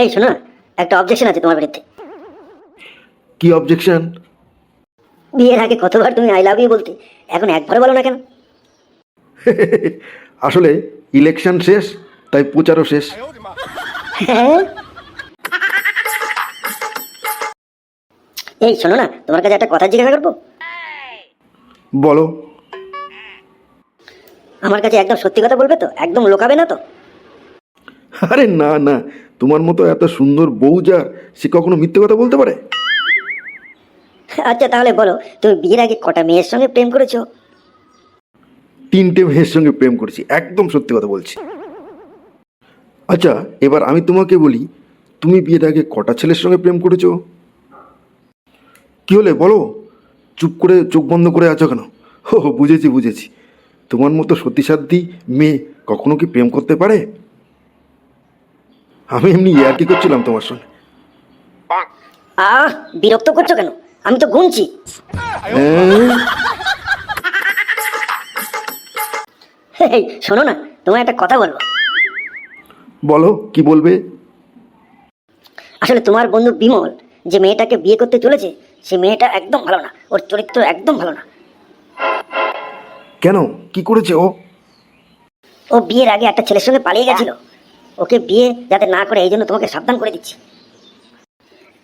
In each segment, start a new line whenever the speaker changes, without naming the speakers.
এই শোনো না, একটা অবজেকশন আছে তোমার বিরুদ্ধে।
কি অবজেকশন?
বিয়ের আগে কতবার তুমি আই লাভ ইউ বলতে, এখন একবার বলো না কেন?
আসলে ইলেকশন শেষ, তাই প্রচারও শেষ।
হ্যাঁ, এই শোনো না, তোমার কাছে একটা কথা জিজ্ঞাসা করবো?
বলো।
আমার কাছে একদম সত্যি কথা বলবে তো? একদম লোকাবে না তো?
আরে না না, তোমার মতো এত সুন্দর বউ যার, সে কখনো মিথ্যে কথা বলতে পারে?
আচ্ছা তাহলে বলো, তুমি বিয়ের আগে কটা মেয়ের সঙ্গে প্রেম করেছো?
3টে মেয়ের সঙ্গে প্রেম করেছি, একদম সত্যি কথা বলছি। আচ্ছা, এবার আমি তোমাকে বলি, তুমি বিয়ের আগে কটা ছেলের সঙ্গে প্রেম করেছো? কি হলে বলো, চুপ করে চোখ বন্ধ করে আছো কেন? ও বুঝেছি বুঝেছি, তোমার মতো সতীসাধ্যী মেয়ে কখনো কি প্রেম করতে পারে? আমি এমনি ইয়ার্কি করছিলাম তোমার সঙ্গে।
আহ, বিরক্ত করছো কেন? আমি তো গুনছি।
হ্যাঁ?
এই শোনো না, তোমার একটা কথা বলবো।
বলো, কি বলবে?
আসলে তোমার বন্ধু বিমল যে মেয়েটাকে বিয়ে করতে চলেছে, সে মেয়েটা একদম ভালো না, ওর চরিত্র একদম ভালো না।
কেন, কি করেছে ও?
ও বিয়ের আগে একটা ছেলের সঙ্গে পালিয়ে গেছিল। ওকে বিয়ে যাতে না করে এই জন্য তোমাকে সাবধান করে দিচ্ছি।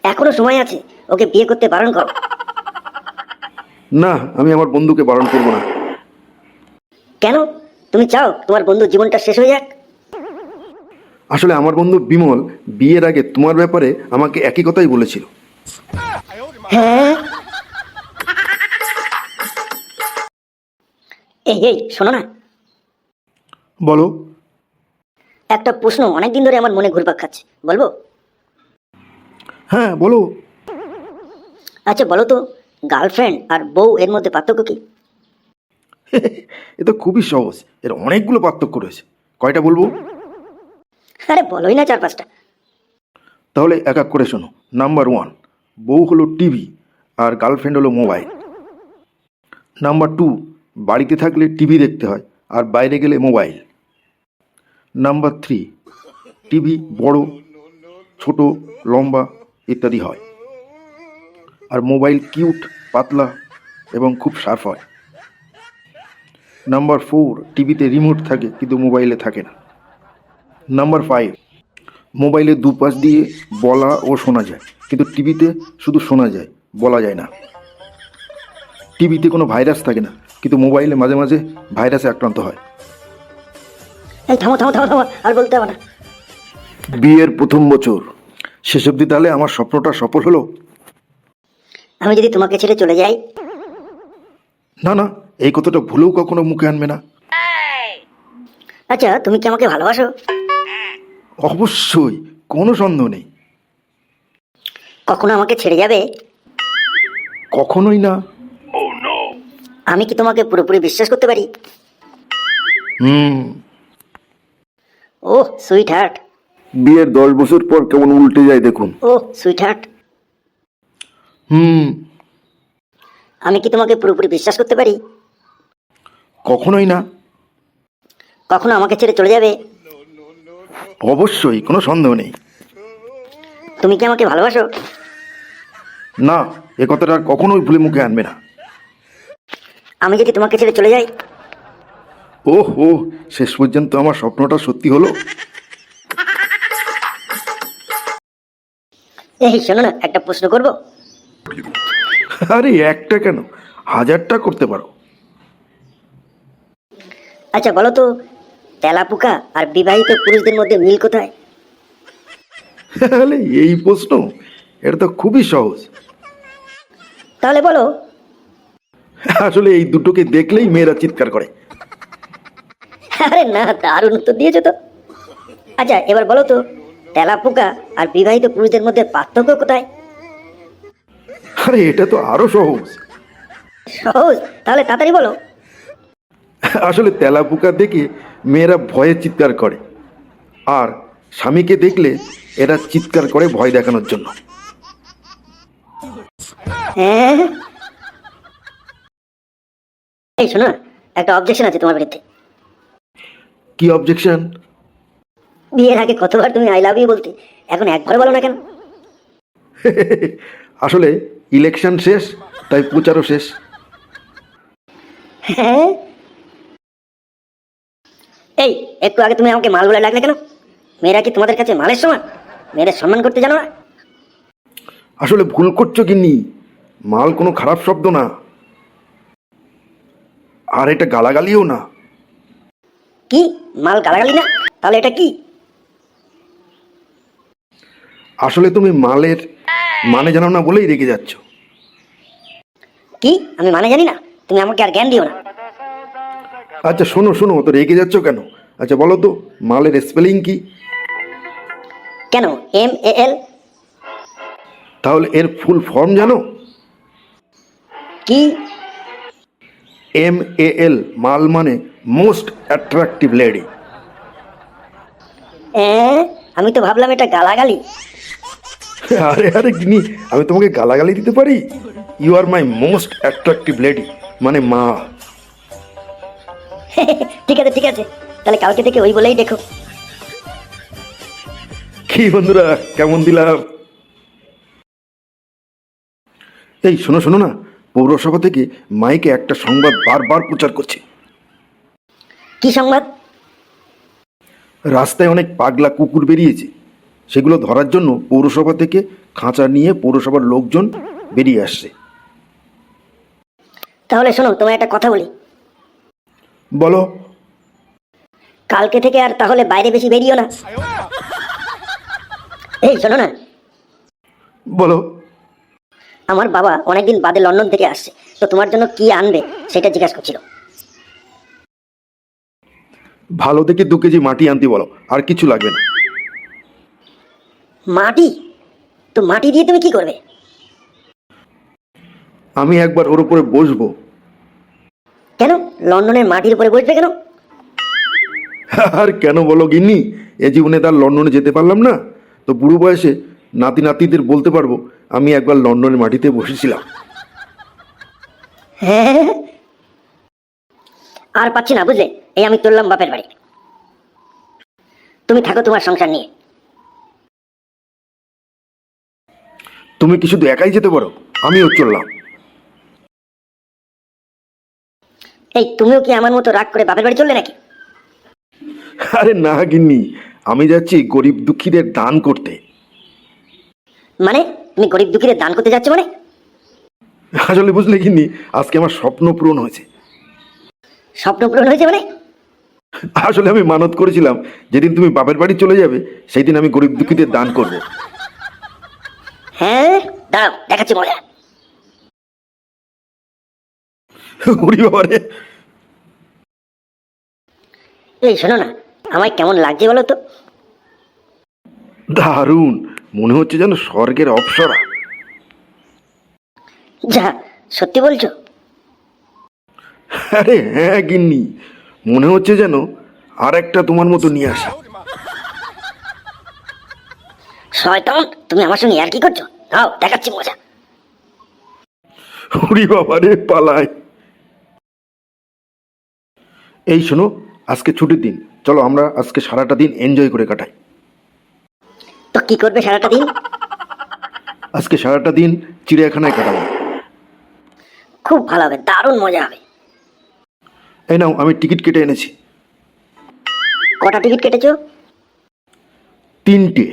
এখনো সময় আছে, ওকে বিয়ে করতে বারণ করো।
না, আমি আমার বন্ধুকে বারণ করবো না।
কেন? তুমি চাও তোমার বন্ধুর জীবনটা শেষ হয়ে যাক?
আসলে আমার বন্ধু বিমল বিয়ের আগে তোমার ব্যাপারে আমাকে একই কথাই বলেছিল।
হ্যাঁ, এই শোনো না,
বলো।
একটা প্রশ্ন অনেকদিন ধরে আমার মনে ঘুরপাক খাচ্ছে, বলবো?
হ্যাঁ বলো।
আচ্ছা বলো তো, গার্লফ্রেন্ড আর বউ এর মধ্যে পার্থক্য কি?
এ তো খুবই সহজ, এর অনেকগুলো পার্থক্য রয়েছে। কয়টা বলবো?
আরে বলোই না 4-5টা।
তাহলে এক এক করে শোনো। নাম্বার 1, বউ হলো টিভি আর গার্লফ্রেন্ড হলো মোবাইল। নাম্বার 2, বাড়িতে থাকলে টিভি দেখতে হয় আর বাইরে গেলে মোবাইল। নাম্বার 3, টিভি বড়, ছোট, লম্বা ইত্যাদি হয়, আর মোবাইল কিউট, পাতলা এবং খুব শার্প হয়। নাম্বার 4, টিভিতে রিমোট থাকে কিন্তু মোবাইলে থাকে না। নাম্বার 5, মোবাইলে দুপাশ দিয়ে বলা ও শোনা যায়, কিন্তু টিভিতে শুধু শোনা যায়, বলা যায় না। টিভিতে কোনো ভাইরাস থাকে না, কিন্তু মোবাইলে মাঝে মাঝে ভাইরাসে আক্রান্ত হয়।
এই থামো থামো থামো থামো, আর বলতে হবে না।
বিয়ের প্রথম বছর শেষ অবধি তাহলে আমার স্বপ্নটা সফল হলো?
আমি যদি তোমাকে ছেড়ে চলে যাই?
না না, এই কথাটা ভুলেও কখনো মুখে আনবে না।
আচ্ছা তুমি কি আমাকে ভালোবাসো?
অবশ্যই, কোনো সন্দেহ নেই।
কখনো আমাকে ছেড়ে যাবে?
কখনোই না।
আমি কি তোমাকে পুরোপুরি বিশ্বাস করতে পারি?
হুম।
ওহ সুইট হার্ট।
বিয়ের 10 বছর পর কেমন উল্টে যায় দেখুন।
ওহ সুইট হার্ট।
হুম।
আমি কি তোমাকে পুরোপুরি বিশ্বাস করতে পারি?
কখনোই না।
কখনো আমাকে ছেড়ে চলে যাবে?
অবশ্যই, কোনো সন্দেহ নেই।
তুমি কি আমাকে ভালোবাসো?
না, এ কথাটা আর কখনোই ভুলে মুখে আনবে না।
আমি যদি তোমাকে ছেড়ে চলে যাই?
ওহো, শেষ পর্যন্ত আমার স্বপ্নটা সত্যি হলো।
এই শোনো না, একটা প্রশ্ন করব?
আরে একটা কেন, 1000টা করতে পারো।
আচ্ছা বলো তো, তেলাপোকা আর বিবাহিত পুরুষদের মধ্যে মিল কোথায়?
তাহলে এই প্রশ্ন, এটা তো খুবই সহজ।
তাহলে বলো।
আসলে এই দুটোকে দেখলেই মেয়েরা চিৎকার করে।
আরে না, দারুণ উত্তর দিয়েছো তো। আচ্ছা এবার বলো তো, তেলাপোকা আর বিবাহিত পুরুষদের মধ্যে পার্থক্য কোথায়?
আরে এটা তো আরো সহজ।
সহজ? তাহলে তাড়াতাড়ি বলো।
আসলে তেলাপোকা দেখে মেয়েরা ভয়ে চিৎকার করে, আর স্বামীকে দেখলে এরা চিৎকার করে ভয় দেখানোর জন্য।
হ্যাঁ, এই শোনো না, একটা অবজেকশন আছে তোমার বিরুদ্ধে।
কি অবজেকশন?
বিয়ের আগে কতবার তুমি আই লাভ ইউ বলতে, এখন একবার বলো না কেন?
আসলে ইলেকশন শেষ, তাই প্রচারও শেষ।
হ্যাঁ, এই একটু আগে তুমি আমাকে মাল বলে ডাকলে কেন? মেয়েরা কি তোমাদের কাছে মালের সমান? মেয়েদের সম্মান করতে জানো না?
আসলে ভুল করছো গিন্নি, মাল কোনো খারাপ শব্দ না, আর এটা গালাগালিও না।
কি মাল গালাগালি না? তাহলে এটা কি?
আসলে তুমি মালের মানে জানো না বলেই রেগে যাচ্ছ।
কি আমি মানে জানি না? তুমি আমাকে আর জ্ঞান দিও না।
আচ্ছা শোনো শোনো, তো রেগে যাচ্ছ কেন? আচ্ছা বলো তো মালের স্পেলিং কি?
কেন MAL?
তাহলে এর ফুল ফর্ম জানো?
কি?
MAL, মাল মানে মোস্ট অ্যাট্রাকটিভ লেডি।
আমি তো ভাবলাম এটা গালাগালি।
আরে আরে গিনি, আমি তোমাকে গালাগালি দিতে পারি? You are my most attractive lady, মানে মা।
ঠিক আছে ঠিক আছে, তাহলে কালকে থেকে ওই বলেই দেখো।
কি বন্ধুরা, কেমন দিলাম? এই শোনো শোনো না, পৌরসভা থেকে মাইকে একটা সংবাদ বারবার প্রচার করছে।
কি সংবাদ?
রাস্তায় অনেক পাগলা কুকুর বেরিয়েছে, সেগুলো ধরার জন্য পৌরসভা থেকে খাঁচা নিয়ে পৌরসভার লোকজন বেরিয়ে আসছে।
তাহলে শোনো, তোমায় একটা কথা বলি।
বলো।
কালকে থেকে আর তাহলে বাইরে বেশি বেরিও না। এই শোনো না,
বলো।
আমার বাবা অনেকদিন বাদে লন্ডন থেকে আসছে, তো তোমার জন্য কি আনবে সেটা জিজ্ঞাসা করছিল।
ভালো থেকে 2 কেজি মাটি আনতে বলো, আর কিছু লাগবে না।
মাটি? তো মাটি দিয়ে তুমি কি করবে?
আমি একবার ওর উপরে বসবো।
কেন লন্ডনের মাটির উপরে বসবে কেন?
আর কেন বলো গিন্নি, এ জীবনে তার লন্ডনে যেতে পারলাম না, তো বুড়ো বয়সে নাতি নাতিদের বলতে পারবো আমি একবার লন্ডনের মাটিতে বসেছিলাম।
হ্যাঁ, আর পাচ্ছি না বুঝলে, এই আমি চললাম বাপের বাড়ি। তুমি থাকো তোমার সংসার নিয়ে।
তুমি কি শুধু একাই যেতে পারো? আমিও চললাম।
এই তুমিও কি আমার মতো রাগ করে বাপের বাড়ি চললে নাকি?
আরে না গিন্নি, আমি যাচ্ছি গরিব দুঃখীদের দান করতে।
মানে তুমি গরিব দুঃখীদের দান করতে যাচ্ছ মানে?
আসলে বুঝলে গিন্নি, আজকে আমার স্বপ্ন পূরণ হয়েছে।
স্বপ্ন পূরণ হয়েছে মানে?
আসলে আমি মানত করেছিলাম যেদিন তুমি বাপের বাড়ি চলে যাবে সেই দিন আমি গরিব দুঃখীদের দান করব।
হ্যাঁ, দাঁড়াও দেখাচ্ছি মজা।
ওরে বাবা রে।
এই শোনো না, আমায় কেমন লাগছে বলো তো?
দারুণ, মনে হচ্ছে যেন স্বর্গের অপ্সরা।
যা, সত্যি বলছো?
আরে হ্যাঁ গিন্নি, মনে হচ্ছে যেন আর একটা তোমার মতো নিয়ে আসা।
শয়তান, তুমি আমার সঙ্গে আর কি করছো? দাও দেখাচ্ছি মজা।
ওরে বাবা রে, পালায়। এই শোনো, আজকে ছুটির দিন, চলো আমরা আজকে সারাটা দিন এনজয় করে কাটাই।
তো কি করবে সারাটা দিন?
আজকে সারাটা দিন চিড়িয়াখানায় কাটাবো।
খুব ভালো হবে, দারুণ মজা হবে।
এই নাও, আমি টিকিট কেটে এনেছি।
কটা টিকিট কেটেছো?
3টে।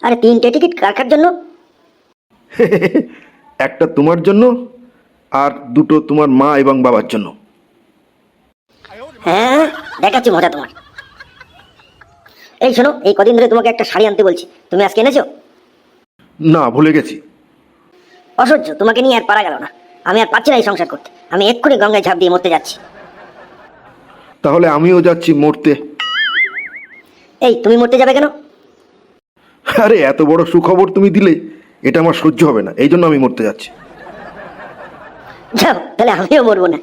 আরে 3টে টিকিট কার জন্য?
একটা তোমার জন্য আর 2টো তোমার মা এবং বাবার জন্য।
হ্যাঁ, দেখাচ্ছি মজা তোমার। এই শোনো, এই কদিন ধরে তোমাকে একটা শাড়ি আনতে বলছি, তুমি আজকে এনেছো?
না, ভুলে গেছি।
অসহ্য, তোমাকে নিয়ে আর পারা গেল না। আমি আর পাচ্ছি না এই সংসার করতে। আমি এক্ষুনি গঙ্গায় ঝাঁপ দিয়ে মরতে যাচ্ছি।
তাহলে আমিও যাচ্ছি মরতে।
এই তুমি মরতে যাবে কেন?
আরে এত বড় সুখবর তুমি দিলে, এটা আমার সহ্য হবে না, এই জন্য আমি মরতে যাচ্ছি।
যাও, তাহলে আমিও মরবো না।